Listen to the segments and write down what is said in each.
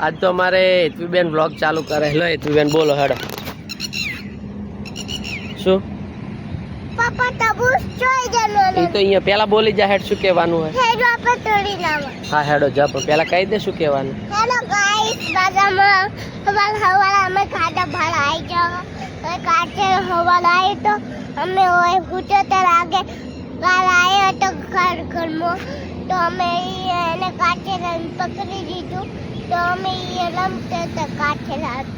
आज तो हमारे हेतवीबेन व्लॉग चालू करे। लो हेतवीबेन बोलो हेडो शू पापा तबूस જોઈ જવાનો ઈ તો અહીંયા પેલા બોલી જા હેડ શું કહેવાનું હે હેડો આપણે તોડી લાવો હા હેડો જા પણ પેલા કહી દે શું કહેવાનું હેલો ગાઈસ બાજામાં હવાલ અમે ખાડા ભાળ આવી જાવ હવે કાચે હવાલ આવી તો અમે ઓય ગુટે તર આગે કાલ આયો તો ઘરમાં તો અમે એને કાચે પકડી દીધું તો અમે રમતે તો કાચે લાવી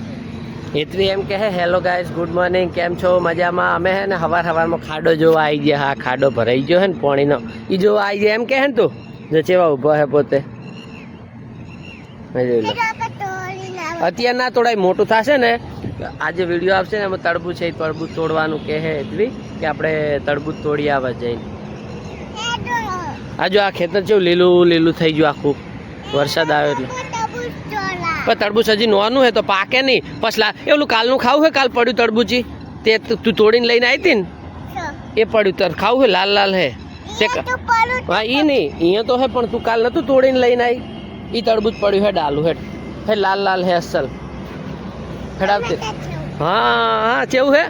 हेतवी एम कहे हेलो गाइस गुड मॉर्निंग केम छो मजा में अमे है ने हवार हवार में खाडो जो आई गया। हाँ खाडो भराई गयो है ने पानी नो ई जो आई गया एम कहे तू जो चेवा उभो है पोते अत्यार ना थोड़ा मोटू थाशे ने आज वीडियो आवशे ने तरबूज है तरबूज तोड़वानुं कहे हेतवी कि आपणे तरबूज तोड़ी आवा जईने आ जो आ खेतर जो लीलू लीलू थई गयुं आखुं वरसाद आव्यो એટલે पर तरबूज हजी नोनु है तो पाके नहीं पछला एवलू कालनु खाऊ है काल पड़ू तरबूजी ते तू तोड़ीने लईने आई थी ने ए पड़ू तर खाऊ है लाल लाल है हाँ ई नहीं अँ तो है पण तू काल नतु तोड़ीने लईने आई ई तरबूज पड़ू है डालू है लाल लाल है असल हेडावते हाँ हाँ चेवू है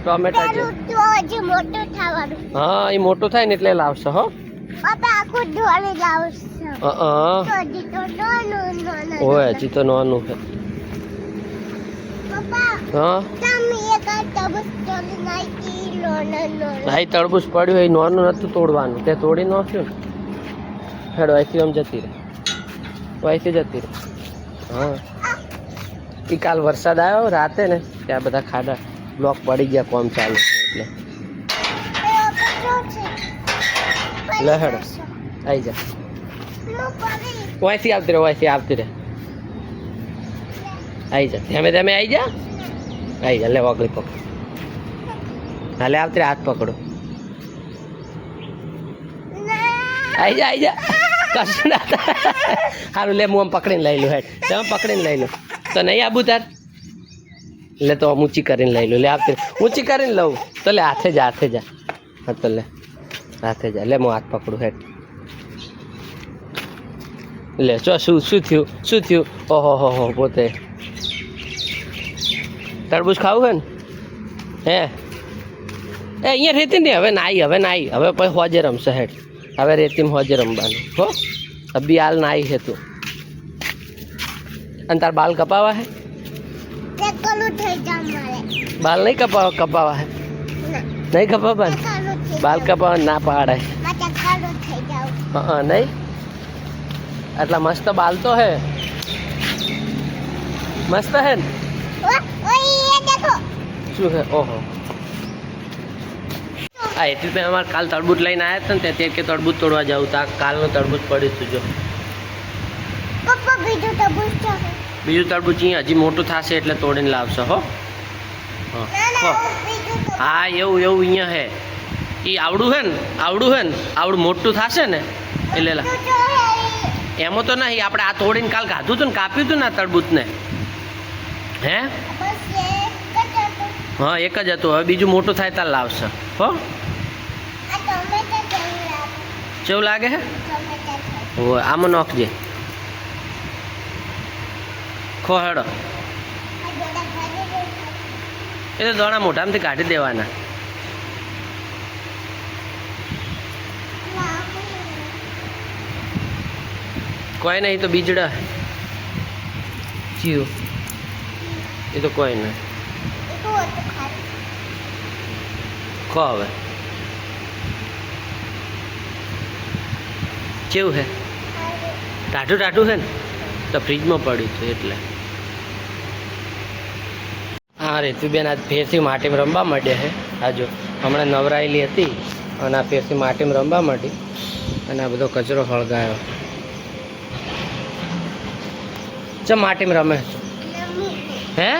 टोमेटा हाँ ई मोटो थाय ने एटले लावशो हो ओए हजी तो नोनु है हाँ भाई तरबूज पड़્યું है नोनु नतु तोड़वानुं ते तोड़ी नाख्યું ने हेडो आईथी आम जती रे तो आईथी जती रे हाँ ई काल वरसाद आयो राते ने त्या बधा खाडा ब्लॉक पड़ी गया कोम चालू એટલે ले हेडो आई जा वैसी आवती रहे आई जा धीमे धीमे आई जा ले वागली पकड़ हाले आवती रहे हाथ पकड़ो आई जा कशुं ना हारू ले मुँह पकड़ी लई लो हेड તમે પકડીને લઈ લો તો નહીં આબુ તાર ले तो ऊँची કરીને લઈ લો ले આવતી ऊँची કરીને લઉં તો ले हाथे जा हाँ तो ले हाथे जा ले मैं हाथ पकड़ू हेड ले चो शू थयु ओहो हो पोते तरबूज खाऊ है हे ए अँ रेती नहीं हवे नाई हवे पे होजे रमशे हेड हवे रेती में होजे रमवानुं हो अभी हाल नाई है तू अन तार बाल कपावा है बाल नहीं कपावा है नहीं कपावा बाल कपावा ना पहाड़ है हाँ नहीं आटला मस्त बाल तो है मस्त है शू है ओहो आ एटली पे अमार काल तरबूज लईने आया था ने त्यारे के तरबूज तोड़वा जाऊँ तो कालनु तरबूज पड्युं हतुं जो पप्पा बीजू तरबूज अहीं हजी मोटुं थशे एटले तोड़ीने लावशो हो हाँ एवं अहीं है ई आवडुं है ने आवडुं मोटुं थशे ने एटले एमो तो नहीं आपणे आ तोड़ीने काल खाधुं हतुं ने काप्युं हतुं ने तरबूज ने हे हाँ एक ज हतुं हवे बीजुं मोटुं थाय त्यारे लावशे हो केवुं लागे है ओ आमां नाखजे खो हेडो ए तो दाणा मोढामांथी काढी देवाना कोई नहीं तो बीजड़ा चीव ये तो कोई नहीं खो हवे केवुं है टाटू है ने तो फ्रीज में पड़્યું હતું એટલે हाँ रेतुबेन आज फेरथी माटी में रमवा मांड्या है आ जो हमणे नवरायेली हती अने आ फेरथी माटी में रमवा मांडी अने आ बधो कचरो हळगायो चम माटी में रमे है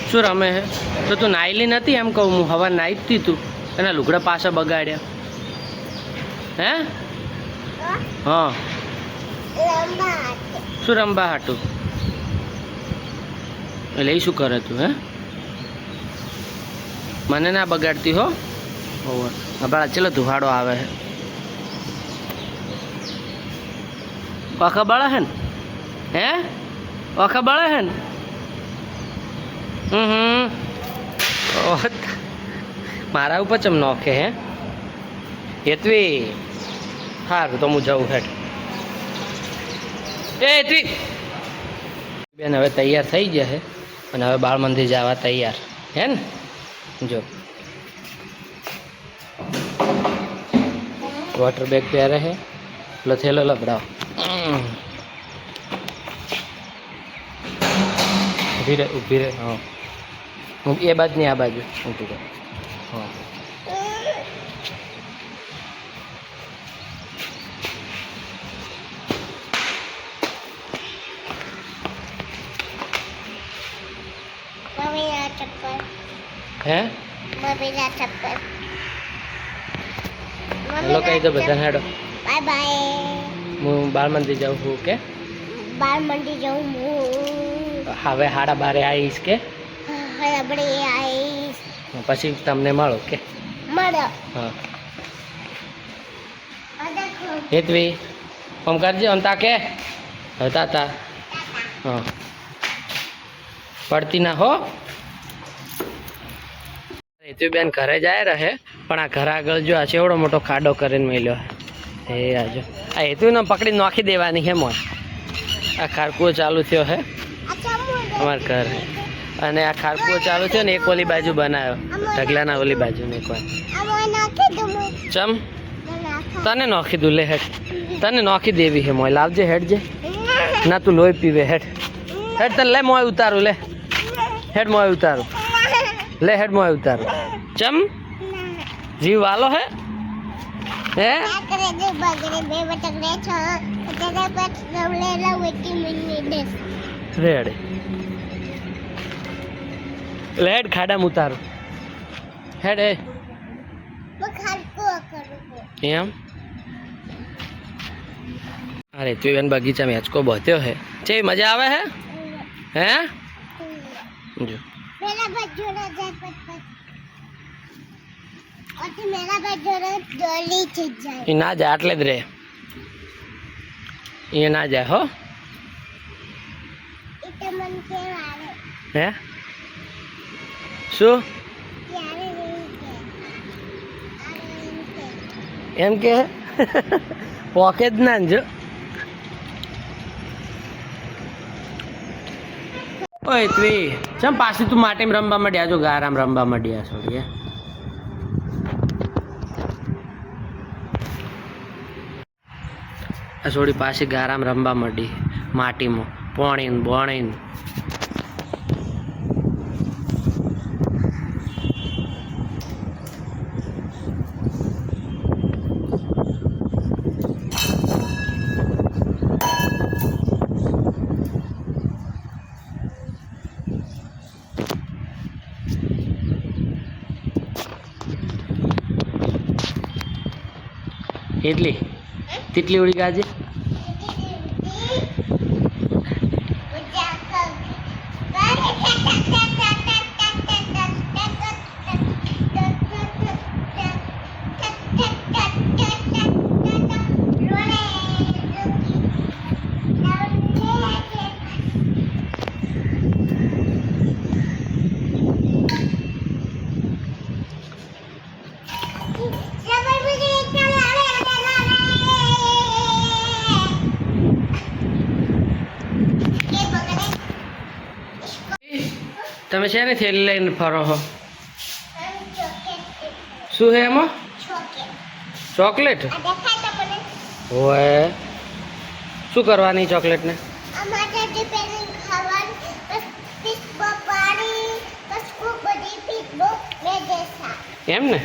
शू रमे है तो तू नायली नती एम कहूँ हूँ हवा नाई थी तू एना लुगड़ा पाछा बगाड्या है हाँ शू रमवा हाटू એટલે શું કરે તું હે મને ના બગાડતી હો આપણા ચલો ધુહાડો આવે હે પાખા બાળા હે ને હે ઓખા બળે હે ને મારા ઉપર ચમ નોખે હે હેતવી સારું તો હું જાઉં હેઠ એ હેતવી બેન હવે તૈયાર થઈ ગયા છે અને હવે બાળ મંદિર જવા તૈયાર હે ને જો વોટર બેગ પહેરે છે પેલો થેલો લબડાવ ઊભી રહે હા એ બાજુ નહીં આ બાજુ ઊભી રહે હા હે હેલો કહી દો બધા હેડો બાય બાય હું બાળ મંદિર જાઉં છું કે બાળ મંડી જાઉં હું હવે 12:30 આવીશ કે આપણે આવીશ પછી તમને મળો કે મળો હા આ દેખો હેતવી ફોન કરજો આમ તાકે હતા તા હા પડતી ના હો હેતવી બેન ઘરે જાય રહે પણ આ ઘર આગળ જો આ એવડો મોટો ખાડો કરીને મેલ્યો હે આજો આ હેતવીને પકડી નાખી દેવાની હે મોય આ ખારકુઓ ચાલુ થયો હે અમાર ઘર અને આ ખારકુઓ ચાલુ થયો ને એક ઓલી બાજુ બનાવ્યો ઢગલાના ઓલી બાજુ ને એક વાર ચમ તને નોખી દઉં લે હેઠ તને નોખી દેવી હે મોય લાવજે હેઠ જે ના તું લોહી પીવે હેઠ હેઠ તને લે મોય ઉતારું લે હેઠ મોય ઉતારું લે હેઠ મોય ઉતારું ચમ જીવ વાલો હે હે રેડ લેડ ખાડામાં ઉતારું હેડ એ એમ અરે તું બેન બગીચામાં હેચકો બોત્યો હે છે મજા આવે હે હે જો એ ના જાય આટલે જ રે એ ના જાય હો હે શું એમ કે પોકે જ ના જો ઓય તું ચમ પાછી તું માટીમાં રમવા માંડ્યા જો ગારામ રમવા માંડ્યા છો કે આ છોડી પાછી ગારામ રમવા માંડી માટીમાં પોણીને બોણીને એટલી તેટલી ઉડી ગાજે તમે છે ને થેલી લઈને ફરો છો શું છે એમાં ચોકલેટ હોય શું કરવાની ચોકલેટને એમ ને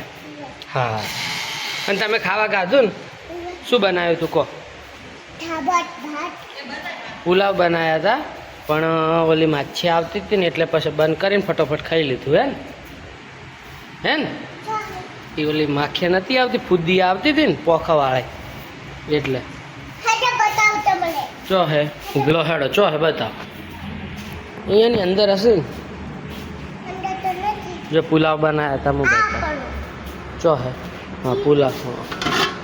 હા અને તમે ખાવા ગાધું ને શું બનાવ્યું તું કહો પુલાવ બનાવ્યા હતા પણ ઓલી માછી આવતી હતી ને એટલે પછી બંધ કરીને ફટોફટ ખાઈ લીધું હે ને એ ઓલી માખી નથી આવતી ફુદ્દી આવતી હતી ને પોખાવાળે એટલે ચો હે ઉગલો હેડો ચો હે બતાવ એની અંદર હશે ને જો પુલાવ બનાવ્યા હતા હું બતાવ ચો હે હા પુલાવ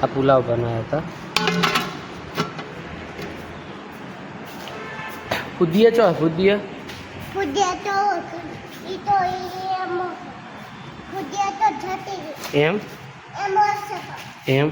આ પુલાવ બનાવ્યા હતા ફુદીએ ચો ફુદીએ ફુદિયા તો ઈ તો એમ ફુદિયા તો જતી રહી એમ એમ હશે એમ